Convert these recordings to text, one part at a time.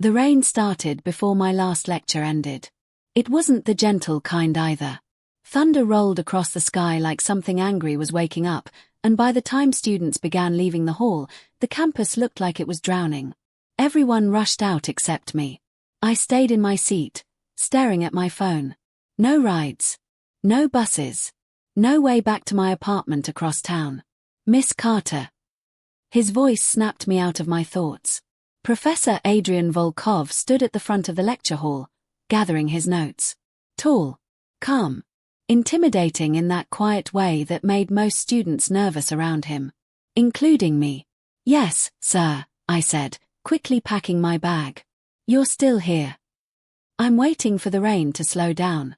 The rain started before my last lecture ended. It wasn't the gentle kind either. Thunder rolled across the sky like something angry was waking up, and by the time students began leaving the hall, the campus looked like it was drowning. Everyone rushed out except me. I stayed in my seat, staring at my phone. No rides. No buses. No way back to my apartment across town. Miss Carter. His voice snapped me out of my thoughts. Professor Adrian Volkov stood at the front of the lecture hall, gathering his notes. Tall, calm, intimidating in that quiet way that made most students nervous around him, including me. "Yes, sir," I said, quickly packing my bag. "You're still here." "I'm waiting for the rain to slow down."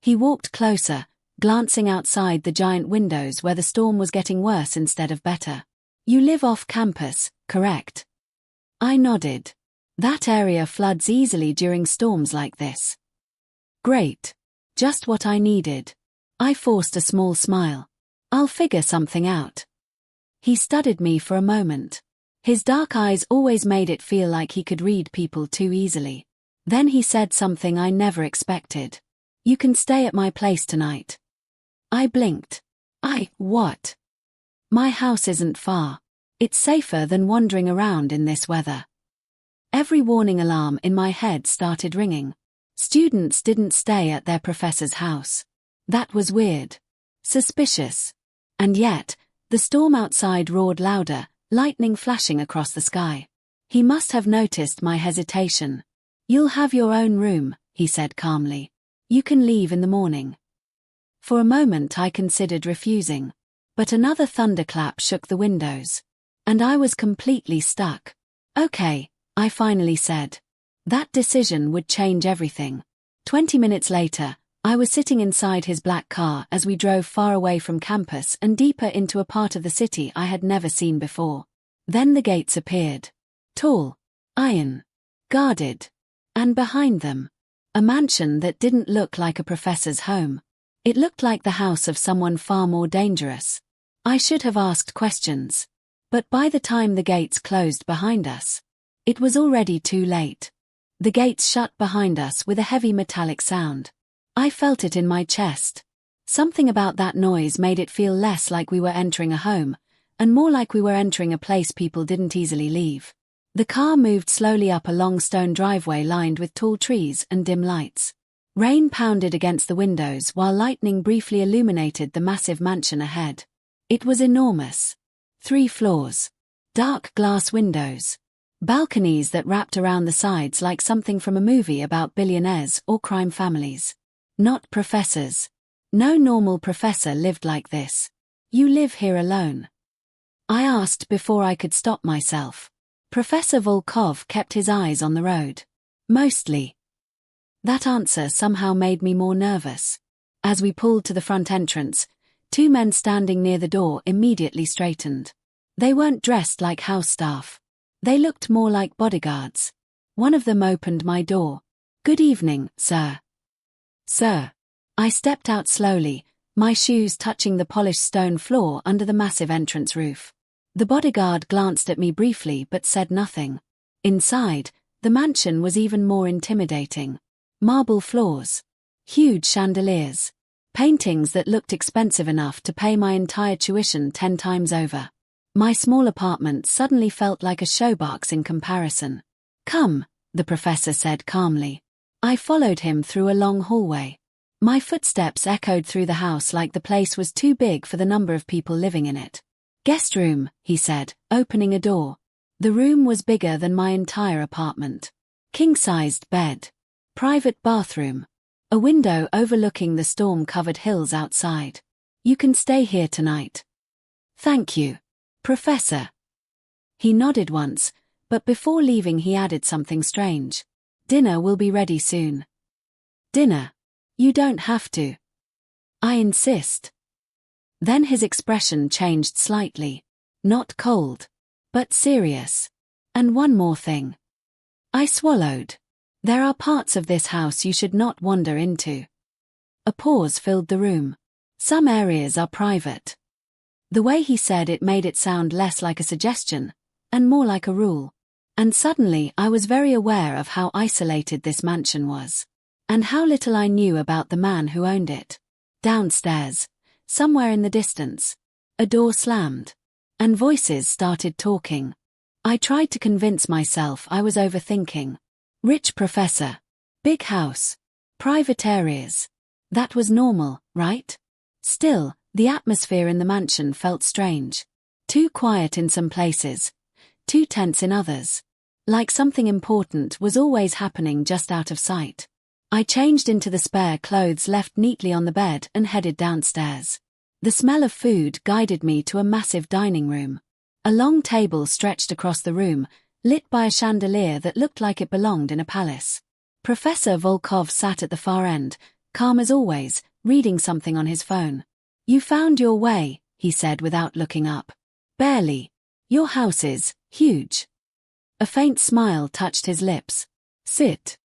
He walked closer, glancing outside the giant windows where the storm was getting worse instead of better. "You live off campus, correct?" I nodded. "That area floods easily during storms like this." "Great. Just what I needed." I forced a small smile. "I'll figure something out." He studied me for a moment. His dark eyes always made it feel like he could read people too easily. Then he said something I never expected. "You can stay at my place tonight." I blinked. What? "My house isn't far. It's safer than wandering around in this weather." Every warning alarm in my head started ringing. Students didn't stay at their professor's house. That was weird. Suspicious. And yet, the storm outside roared louder, lightning flashing across the sky. He must have noticed my hesitation. "You'll have your own room," he said calmly. "You can leave in the morning." For a moment I considered refusing. But another thunderclap shook the windows. And I was completely stuck. "Okay," I finally said. That decision would change everything. 20 minutes later, I was sitting inside his black car as we drove far away from campus and deeper into a part of the city I had never seen before. Then the gates appeared. Tall, iron, guarded. And behind them, a mansion that didn't look like a professor's home. It looked like the house of someone far more dangerous. I should have asked questions. But by the time the gates closed behind us, it was already too late. The gates shut behind us with a heavy metallic sound. I felt it in my chest. Something about that noise made it feel less like we were entering a home, and more like we were entering a place people didn't easily leave. The car moved slowly up a long stone driveway lined with tall trees and dim lights. Rain pounded against the windows while lightning briefly illuminated the massive mansion ahead. It was enormous. 3 floors. Dark glass windows. Balconies that wrapped around the sides like something from a movie about billionaires or crime families. Not professors. No normal professor lived like this. "You live here alone?" I asked before I could stop myself. Professor Volkov kept his eyes on the road. "Mostly." That answer somehow made me more nervous. As we pulled to the front entrance, 2 men standing near the door immediately straightened. They weren't dressed like house staff. They looked more like bodyguards. One of them opened my door. "Good evening, sir." "Sir." I stepped out slowly, my shoes touching the polished stone floor under the massive entrance roof. The bodyguard glanced at me briefly but said nothing. Inside, the mansion was even more intimidating. Marble floors. Huge chandeliers. Paintings that looked expensive enough to pay my entire tuition 10 times over. My small apartment suddenly felt like a showbox in comparison. "Come," the professor said calmly. I followed him through a long hallway. My footsteps echoed through the house like the place was too big for the number of people living in it. "Guest room," he said, opening a door. The room was bigger than my entire apartment. King-sized bed. Private bathroom. A window overlooking the storm-covered hills outside. "You can stay here tonight." "Thank you, Professor." He nodded once, but before leaving he added something strange. "Dinner will be ready soon." "Dinner? You don't have to." "I insist." Then his expression changed slightly. Not cold, but serious. "And one more thing." I swallowed. "There are parts of this house you should not wander into." A pause filled the room. "Some areas are private." The way he said it made it sound less like a suggestion, and more like a rule. And suddenly I was very aware of how isolated this mansion was. And how little I knew about the man who owned it. Downstairs, somewhere in the distance, a door slammed. And voices started talking. I tried to convince myself I was overthinking. Rich professor. Big house. Private areas. That was normal, right? Still, the atmosphere in the mansion felt strange. Too quiet in some places. Too tense in others. Like something important was always happening just out of sight. I changed into the spare clothes left neatly on the bed and headed downstairs. The smell of food guided me to a massive dining room. A long table stretched across the room, lit by a chandelier that looked like it belonged in a palace. Professor Volkov sat at the far end, calm as always, reading something on his phone. "You found your way," he said without looking up. "Barely. Your house is huge." A faint smile touched his lips. "Sit."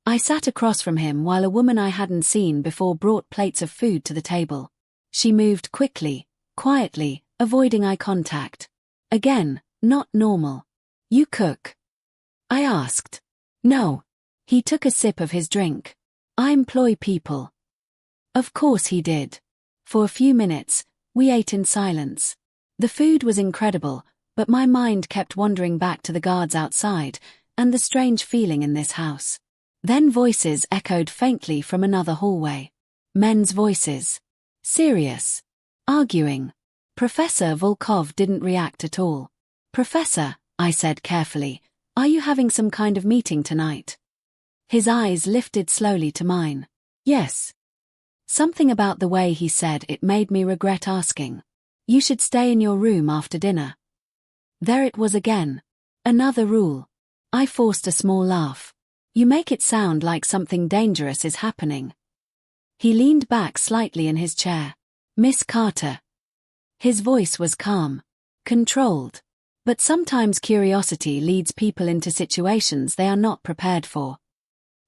I sat across from him while a woman I hadn't seen before brought plates of food to the table. She moved quickly, quietly, avoiding eye contact. Again, not normal. "You cook?" I asked. "No." He took a sip of his drink. "I employ people." Of course he did. For a few minutes, we ate in silence. The food was incredible, but my mind kept wandering back to the guards outside and the strange feeling in this house. Then voices echoed faintly from another hallway. Men's voices. Serious. Arguing. Professor Volkov didn't react at all. "Professor," I said carefully, "are you having some kind of meeting tonight?" His eyes lifted slowly to mine. "Yes." Something about the way he said it made me regret asking. "You should stay in your room after dinner." There it was again. Another rule. I forced a small laugh. "You make it sound like something dangerous is happening." He leaned back slightly in his chair. "Miss Carter." His voice was calm. Controlled. But sometimes curiosity leads people into situations they are not prepared for.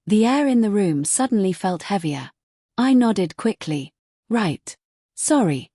The air in the room suddenly felt heavier. I nodded quickly. "Right. Sorry."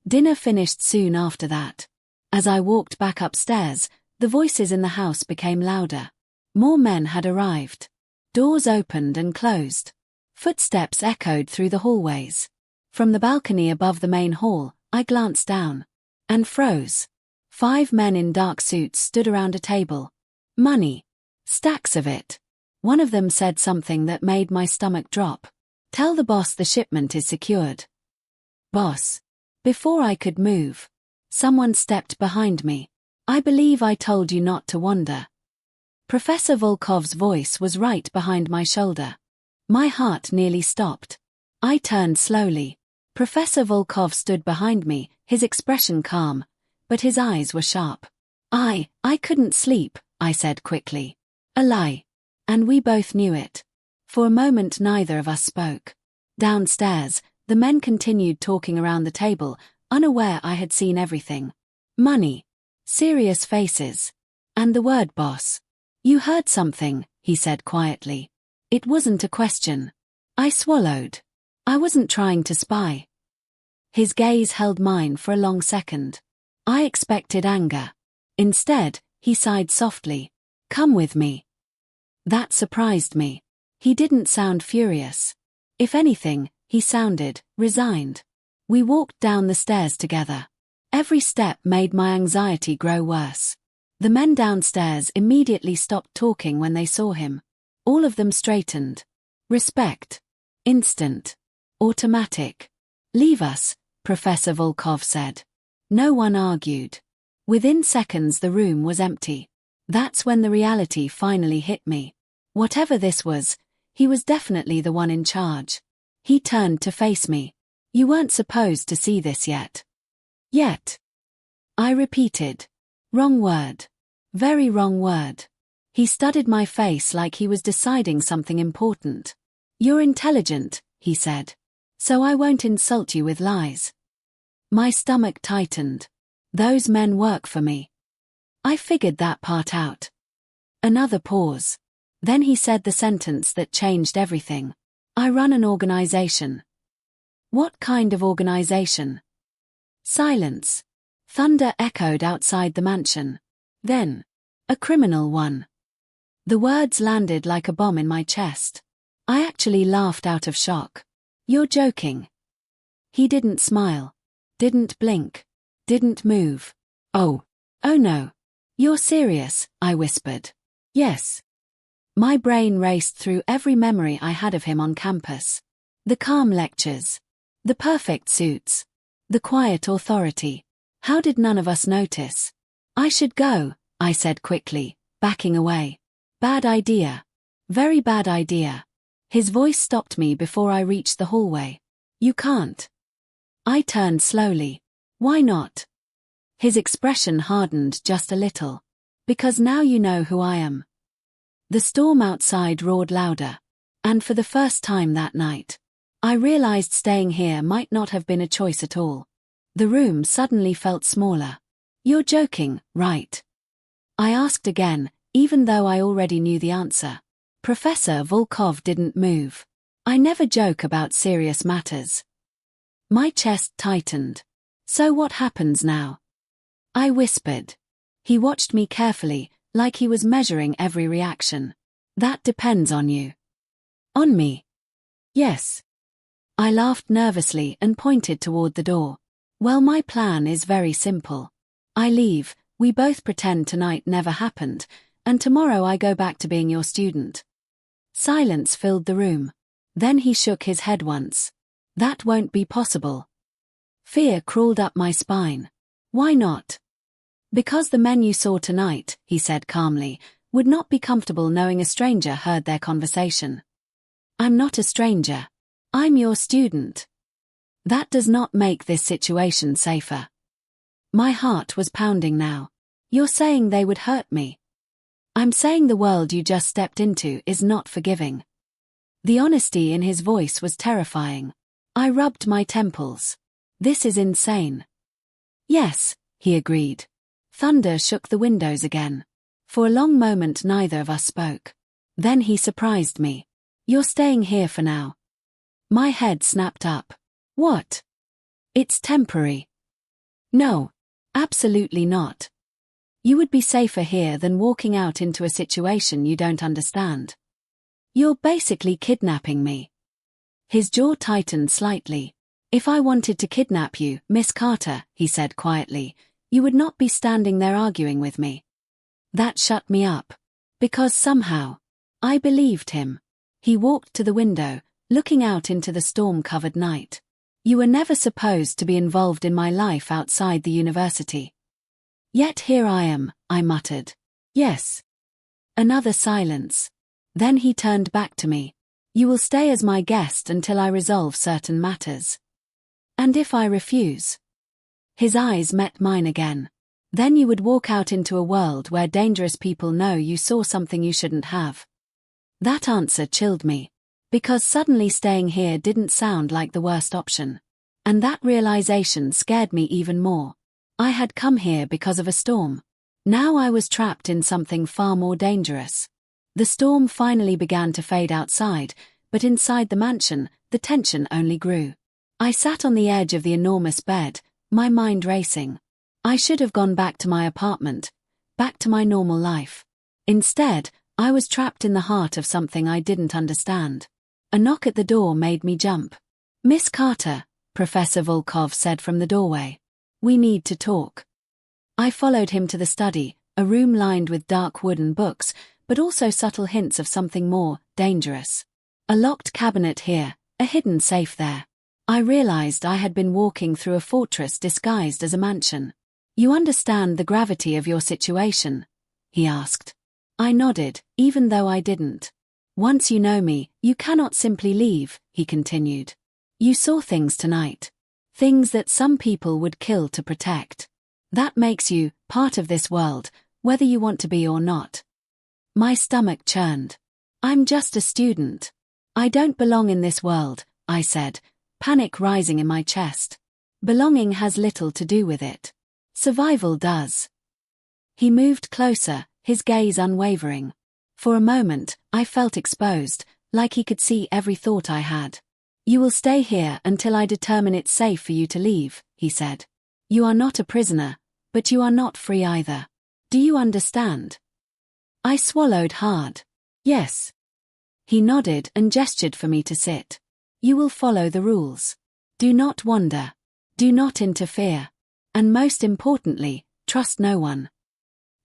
Dinner finished soon after that. As I walked back upstairs, the voices in the house became louder. More men had arrived. Doors opened and closed. Footsteps echoed through the hallways. From the balcony above the main hall, I glanced down. And froze. 5 men in dark suits stood around a table. Money. Stacks of it. One of them said something that made my stomach drop. "Tell the boss the shipment is secured." "Boss." Before I could move, someone stepped behind me. "I believe I told you not to wander." Professor Volkov's voice was right behind my shoulder. My heart nearly stopped. I turned slowly. Professor Volkov stood behind me, his expression calm, but his eyes were sharp. I couldn't sleep," I said quickly. A lie. And we both knew it. For a moment neither of us spoke. Downstairs, the men continued talking around the table, unaware I had seen everything. Money. Serious faces. And the word boss. "You heard something," he said quietly. It wasn't a question. I swallowed. I wasn't trying to spy. His gaze held mine for a long second. I expected anger. Instead, he sighed softly. "Come with me." That surprised me. He didn't sound furious. If anything, he sounded resigned. We walked down the stairs together. Every step made my anxiety grow worse. The men downstairs immediately stopped talking when they saw him. All of them straightened. Respect. Instant. Automatic. "Leave us," Professor Volkov said. No one argued. Within seconds the room was empty. That's when the reality finally hit me. Whatever this was, he was definitely the one in charge. He turned to face me. "You weren't supposed to see this yet." "Yet." I repeated. Wrong word. Very wrong word. He studied my face like he was deciding something important. "You're intelligent," he said. "So I won't insult you with lies." My stomach tightened. Those men work for me. I figured that part out. Another pause. Then he said the sentence that changed everything. "I run an organization." "What kind of organization?" Silence. Thunder echoed outside the mansion. Then, A criminal one. The words landed like a bomb in my chest. I actually laughed out of shock. You're joking. He didn't smile. Didn't blink. Didn't move. Oh no. You're serious, I whispered. Yes. My brain raced through every memory I had of him on campus. The calm lectures. The perfect suits. The quiet authority. How did none of us notice? I should go, I said quickly, backing away. Bad idea. Very bad idea. His voice stopped me before I reached the hallway. You can't. I turned slowly. Why not? His expression hardened just a little. Because now you know who I am. The storm outside roared louder. And for the first time that night, I realized staying here might not have been a choice at all. The room suddenly felt smaller. You're joking, right? I asked again, even though I already knew the answer. Professor Volkov didn't move. I never joke about serious matters. My chest tightened. So what happens now? I whispered. He watched me carefully, like he was measuring every reaction. That depends on you. On me? Yes. I laughed nervously and pointed toward the door. Well, my plan is very simple. I leave, we both pretend tonight never happened, and tomorrow I go back to being your student. Silence filled the room. Then he shook his head once. That won't be possible. Fear crawled up my spine. Why not? Because the men you saw tonight, he said calmly, would not be comfortable knowing a stranger heard their conversation. I'm not a stranger. I'm your student. That does not make this situation safer. My heart was pounding now. You're saying they would hurt me. I'm saying the world you just stepped into is not forgiving. The honesty in his voice was terrifying. I rubbed my temples. This is insane. Yes, he agreed. Thunder shook the windows again. For a long moment neither of us spoke. Then he surprised me. You're staying here for now. My head snapped up. What? It's temporary. No, absolutely not. You would be safer here than walking out into a situation you don't understand. You're basically kidnapping me. His jaw tightened slightly. If I wanted to kidnap you, Miss Carter, he said quietly, you would not be standing there arguing with me. That shut me up. Because somehow, I believed him. He walked to the window, looking out into the storm-covered night. You were never supposed to be involved in my life outside the university. Yet here I am, I muttered. Yes. Another silence. Then he turned back to me. You will stay as my guest until I resolve certain matters. And if I refuse? His eyes met mine again. Then you would walk out into a world where dangerous people know you saw something you shouldn't have. That answer chilled me. Because suddenly staying here didn't sound like the worst option. And that realization scared me even more. I had come here because of a storm. Now I was trapped in something far more dangerous. The storm finally began to fade outside, but inside the mansion, the tension only grew. I sat on the edge of the enormous bed, my mind racing. I should have gone back to my apartment, back to my normal life. Instead, I was trapped in the heart of something I didn't understand. A knock at the door made me jump. Miss Carter, Professor Volkov said from the doorway. We need to talk. I followed him to the study, a room lined with dark wooden books, but also subtle hints of something more dangerous. A locked cabinet here, a hidden safe there. I realized I had been walking through a fortress disguised as a mansion. You understand the gravity of your situation? He asked. I nodded, even though I didn't. Once you know me, you cannot simply leave, he continued. You saw things tonight. Things that some people would kill to protect. That makes you part of this world, whether you want to be or not. My stomach churned. I'm just a student. I don't belong in this world, I said, panic rising in my chest. Belonging has little to do with it. Survival does. He moved closer, his gaze unwavering. For a moment, I felt exposed, like he could see every thought I had. You will stay here until I determine it's safe for you to leave, he said. You are not a prisoner, but you are not free either. Do you understand? I swallowed hard. Yes. He nodded and gestured for me to sit. You will follow the rules. Do not wander. Do not interfere. And most importantly, trust no one.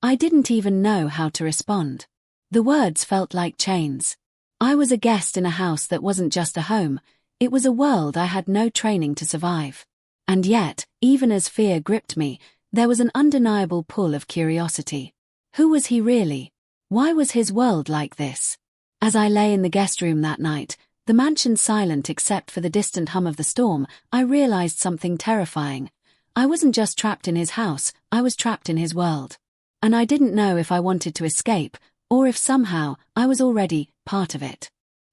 I didn't even know how to respond. The words felt like chains. I was a guest in a house that wasn't just a home, it was a world I had no training to survive. And yet, even as fear gripped me, there was an undeniable pull of curiosity. Who was he really? Why was his world like this? As I lay in the guest room that night, the mansion silent except for the distant hum of the storm, I realized something terrifying. I wasn't just trapped in his house, I was trapped in his world. And I didn't know if I wanted to escape, or if somehow I was already part of it.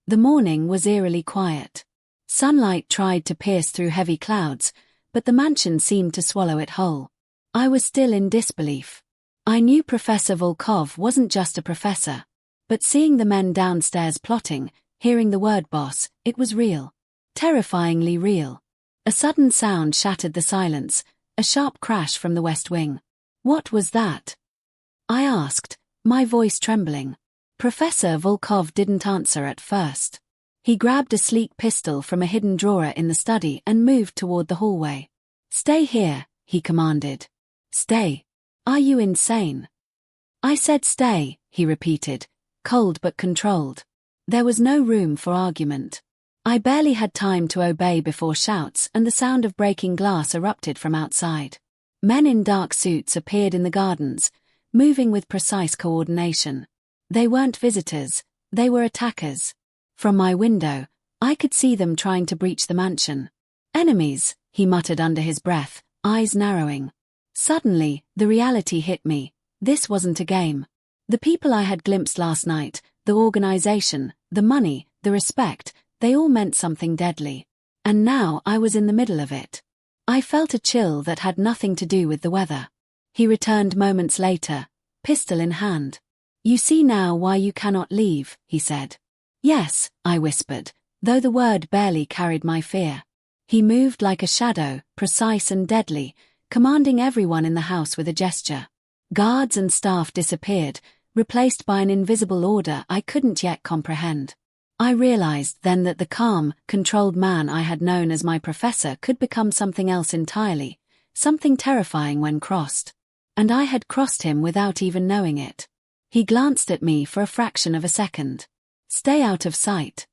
The morning was eerily quiet. Sunlight tried to pierce through heavy clouds, but the mansion seemed to swallow it whole. I was still in disbelief. I knew Professor Volkov wasn't just a professor. But seeing the men downstairs plotting, hearing the word boss, it was real. Terrifyingly real. A sudden sound shattered the silence, a sharp crash from the west wing. What was that? I asked, my voice trembling. Professor Volkov didn't answer at first. He grabbed a sleek pistol from a hidden drawer in the study and moved toward the hallway. Stay here, he commanded. Stay. Are you insane? I said stay, he repeated, cold but controlled. There was no room for argument. I barely had time to obey before shouts and the sound of breaking glass erupted from outside. Men in dark suits appeared in the gardens, moving with precise coordination. They weren't visitors, they were attackers. From my window, I could see them trying to breach the mansion. Enemies, he muttered under his breath, eyes narrowing. Suddenly, the reality hit me. This wasn't a game. The people I had glimpsed last night, the organization, the money, the respect, they all meant something deadly. And now I was in the middle of it. I felt a chill that had nothing to do with the weather. He returned moments later, pistol in hand. You see now why you cannot leave, he said. Yes, I whispered, though the word barely carried my fear. He moved like a shadow, precise and deadly, commanding everyone in the house with a gesture. Guards and staff disappeared, replaced by an invisible order I couldn't yet comprehend. I realized then that the calm, controlled man I had known as my professor could become something else entirely, something terrifying when crossed. And I had crossed him without even knowing it. He glanced at me for a fraction of a second. Stay out of sight.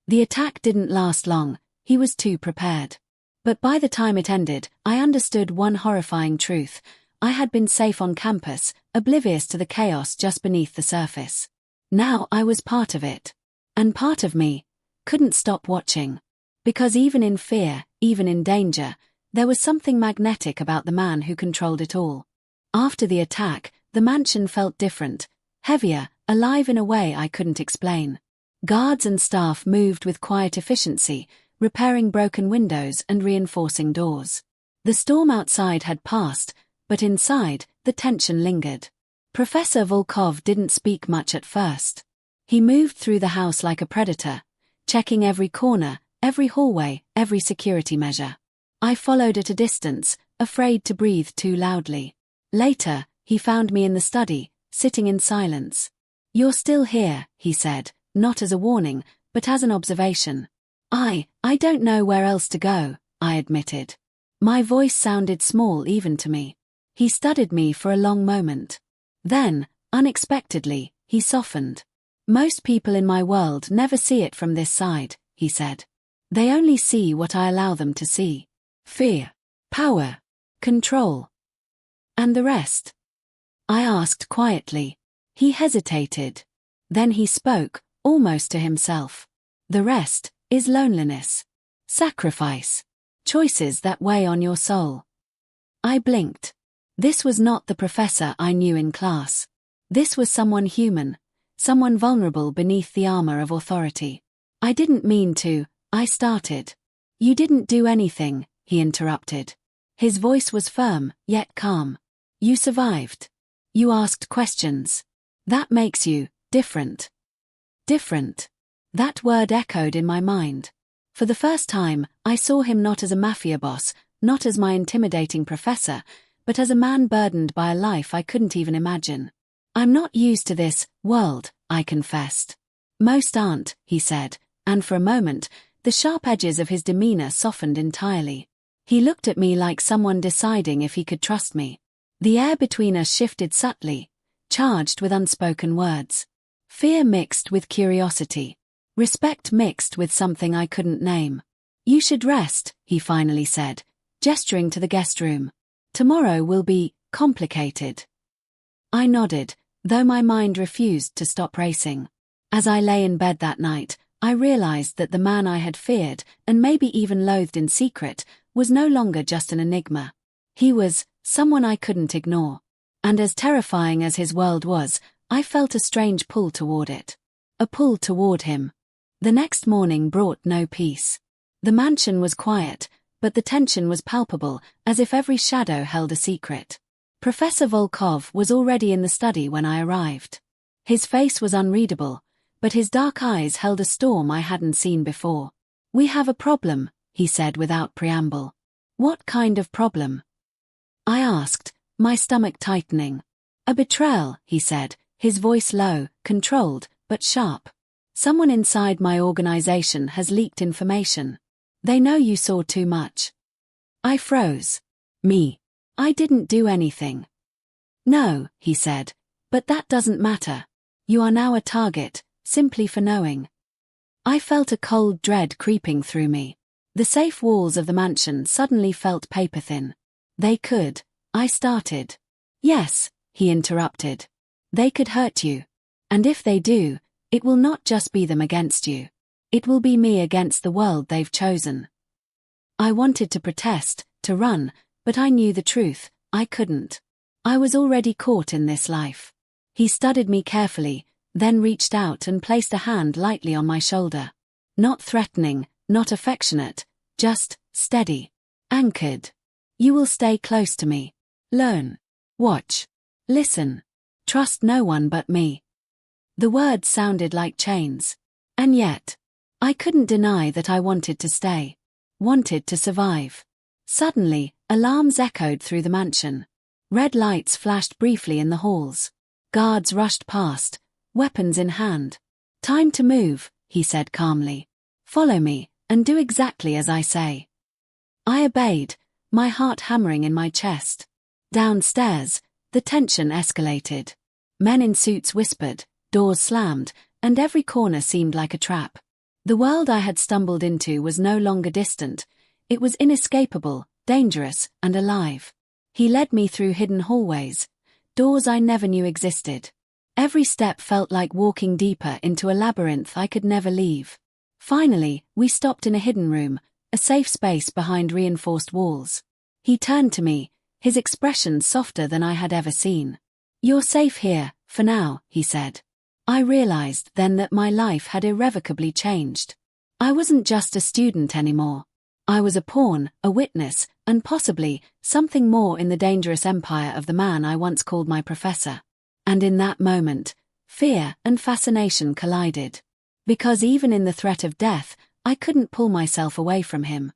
The attack didn't last long, he was too prepared. But by the time it ended, I understood one horrifying truth. I had been safe on campus, oblivious to the chaos just beneath the surface. Now I was part of it. And part of me couldn't stop watching. Because even in fear, even in danger, there was something magnetic about the man who controlled it all. After the attack, the mansion felt different, heavier, alive in a way I couldn't explain. Guards and staff moved with quiet efficiency, repairing broken windows and reinforcing doors. The storm outside had passed, but inside, the tension lingered. Professor Volkov didn't speak much at first. He moved through the house like a predator, checking every corner, every hallway, every security measure. I followed at a distance, afraid to breathe too loudly. Later, he found me in the study, sitting in silence. You're still here, he said, not as a warning, but as an observation. I don't know where else to go, I admitted. My voice sounded small even to me. He studied me for a long moment. Then, unexpectedly, he softened. Most people in my world never see it from this side, he said. They only see what I allow them to see. Fear, power, control. And the rest? I asked quietly. He hesitated. Then he spoke, almost to himself. The rest is loneliness, sacrifice, choices that weigh on your soul. I blinked. This was not the professor I knew in class. This was someone human, someone vulnerable beneath the armor of authority. I didn't mean to, I started. You didn't do anything, he interrupted. His voice was firm, yet calm. You survived. You asked questions. That makes you different. Different. That word echoed in my mind. For the first time, I saw him not as a mafia boss, not as my intimidating professor, but as a man burdened by a life I couldn't even imagine. I'm not used to this world, I confessed. Most aren't, he said, and for a moment, the sharp edges of his demeanor softened entirely. He looked at me like someone deciding if he could trust me. The air between us shifted subtly, charged with unspoken words. Fear mixed with curiosity. Respect mixed with something I couldn't name. You should rest, he finally said, gesturing to the guest room. Tomorrow will be complicated. I nodded, though my mind refused to stop racing. As I lay in bed that night, I realized that the man I had feared, and maybe even loathed in secret, was no longer just an enigma. He was someone I couldn't ignore. And as terrifying as his world was, I felt a strange pull toward it. A pull toward him. The next morning brought no peace. The mansion was quiet, but the tension was palpable, as if every shadow held a secret. Professor Volkov was already in the study when I arrived. His face was unreadable, but his dark eyes held a storm I hadn't seen before. We have a problem, he said without preamble. What kind of problem? I asked, my stomach tightening. A betrayal, he said, his voice low, controlled, but sharp. Someone inside my organization has leaked information. They know you saw too much. I froze. Me. I didn't do anything. No, he said, but that doesn't matter. You are now a target, simply for knowing. I felt a cold dread creeping through me. The safe walls of the mansion suddenly felt paper-thin. They could, I started. Yes, he interrupted. They could hurt you. And if they do, it will not just be them against you. It will be me against the world they've chosen. I wanted to protest, to run, but I knew the truth, I couldn't. I was already caught in this life. He studied me carefully, then reached out and placed a hand lightly on my shoulder. Not threatening, not affectionate, just steady. Anchored. You will stay close to me. Learn. Watch. Listen. Trust no one but me. The words sounded like chains. And yet, I couldn't deny that I wanted to stay. Wanted to survive. Suddenly, alarms echoed through the mansion. Red lights flashed briefly in the halls. Guards rushed past, weapons in hand. Time to move, he said calmly. Follow me, and do exactly as I say. I obeyed, my heart hammering in my chest. Downstairs, the tension escalated. Men in suits whispered, doors slammed, and every corner seemed like a trap. The world I had stumbled into was no longer distant. It was inescapable, dangerous, and alive. He led me through hidden hallways, doors I never knew existed. Every step felt like walking deeper into a labyrinth I could never leave. Finally, we stopped in a hidden room, a safe space behind reinforced walls. He turned to me, his expression softer than I had ever seen. You're safe here, for now, he said. I realized then that my life had irrevocably changed. I wasn't just a student anymore. I was a pawn, a witness, and possibly something more in the dangerous empire of the man I once called my professor. And in that moment, fear and fascination collided. Because even in the threat of death, I couldn't pull myself away from him.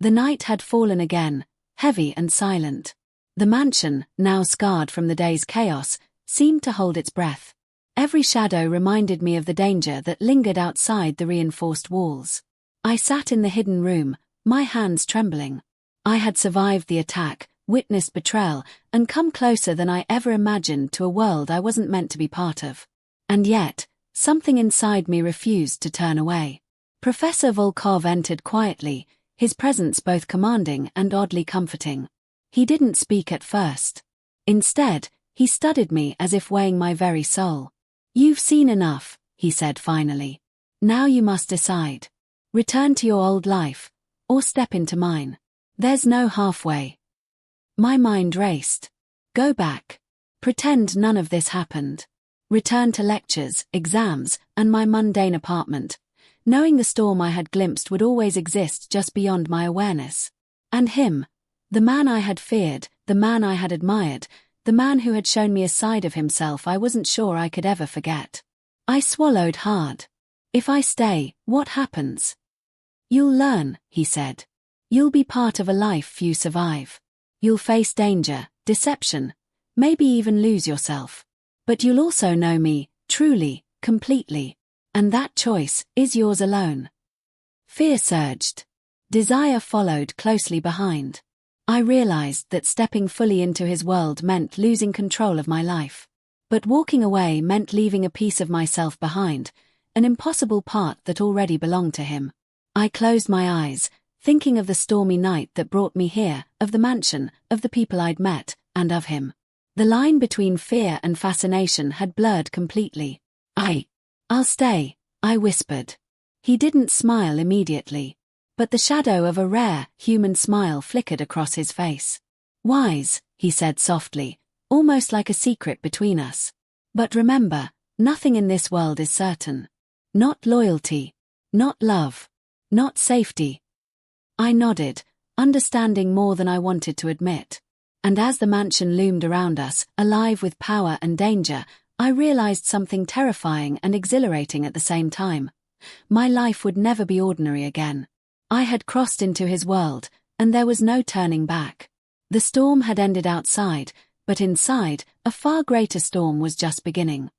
The night had fallen again, heavy and silent. The mansion, now scarred from the day's chaos, seemed to hold its breath. Every shadow reminded me of the danger that lingered outside the reinforced walls. I sat in the hidden room, my hands trembling. I had survived the attack, witnessed betrayal, and come closer than I ever imagined to a world I wasn't meant to be part of. And yet, something inside me refused to turn away. Professor Volkov entered quietly, his presence both commanding and oddly comforting. He didn't speak at first. Instead, he studied me as if weighing my very soul. You've seen enough, he said finally. Now you must decide. Return to your old life, or step into mine. There's no halfway. My mind raced. Go back. Pretend none of this happened. Return to lectures, exams, and my mundane apartment, knowing the storm I had glimpsed would always exist just beyond my awareness. And him, the man I had feared, the man I had admired, the man who had shown me a side of himself I wasn't sure I could ever forget. I swallowed hard. If I stay, what happens? You'll learn, he said. You'll be part of a life few survive. You'll face danger, deception, maybe even lose yourself. But you'll also know me, truly, completely. And that choice is yours alone. Fear surged. Desire followed closely behind. I realized that stepping fully into his world meant losing control of my life. But walking away meant leaving a piece of myself behind, an impossible part that already belonged to him. I closed my eyes, thinking of the stormy night that brought me here, of the mansion, of the people I'd met, and of him. The line between fear and fascination had blurred completely. I'll stay, I whispered. He didn't smile immediately, but the shadow of a rare, human smile flickered across his face. Wise, he said softly, almost like a secret between us. But remember, nothing in this world is certain. Not loyalty, not love, not safety. I nodded, understanding more than I wanted to admit. And as the mansion loomed around us, alive with power and danger, I realized something terrifying and exhilarating at the same time. My life would never be ordinary again. I had crossed into his world, and there was no turning back. The storm had ended outside, but inside, a far greater storm was just beginning.